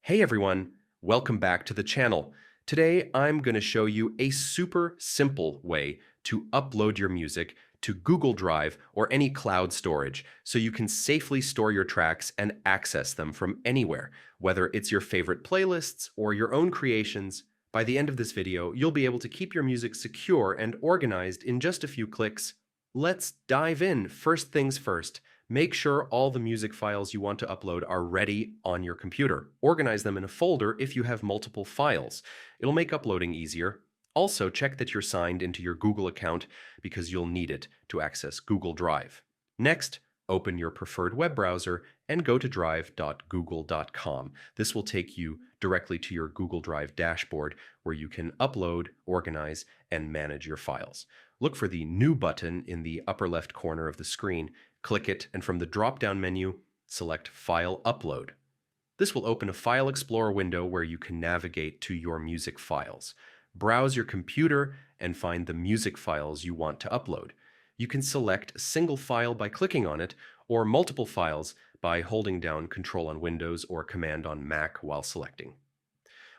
Hey everyone, welcome back to the channel. Today I'm going to show you a super simple way to upload your music to Google Drive or any cloud storage so you can safely store your tracks and access them from anywhere, whether it's your favorite playlists or your own creations. By the end of this video, you'll be able to keep your music secure and organized in just a few clicks. Let's dive in. First things first. Make sure all the music files you want to upload are ready on your computer. Organize them in a folder if you have multiple files. It'll make uploading easier. Also, check that you're signed into your Google account because you'll need it to access Google Drive. Next, open your preferred web browser and go to drive.google.com. This will take you directly to your Google Drive dashboard where you can upload, organize, and manage your files. Look for the New button in the upper left corner of the screen. Click it, and from the drop-down menu, select File Upload. This will open a File Explorer window where you can navigate to your music files. Browse your computer and find the music files you want to upload. You can select a single file by clicking on it, or multiple files by holding down Control on Windows or Command on Mac while selecting.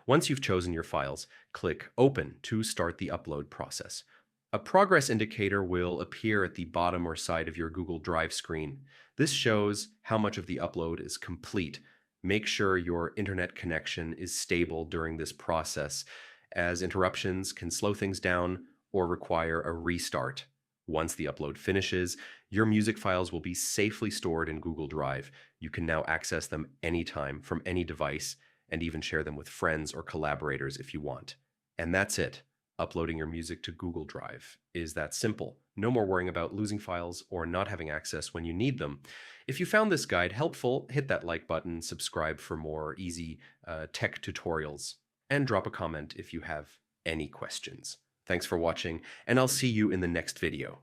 Once you've chosen your files, click Open to start the upload process. A progress indicator will appear at the bottom or side of your Google Drive screen. This shows how much of the upload is complete. Make sure your internet connection is stable during this process, as interruptions can slow things down or require a restart. Once the upload finishes, your music files will be safely stored in Google Drive. You can now access them anytime from any device and even share them with friends or collaborators if you want. And that's it. Uploading your music to Google Drive is that simple. No more worrying about losing files or not having access when you need them. If you found this guide helpful, hit that like button, subscribe for more easy tech tutorials, and drop a comment if you have any questions. Thanks for watching, and I'll see you in the next video.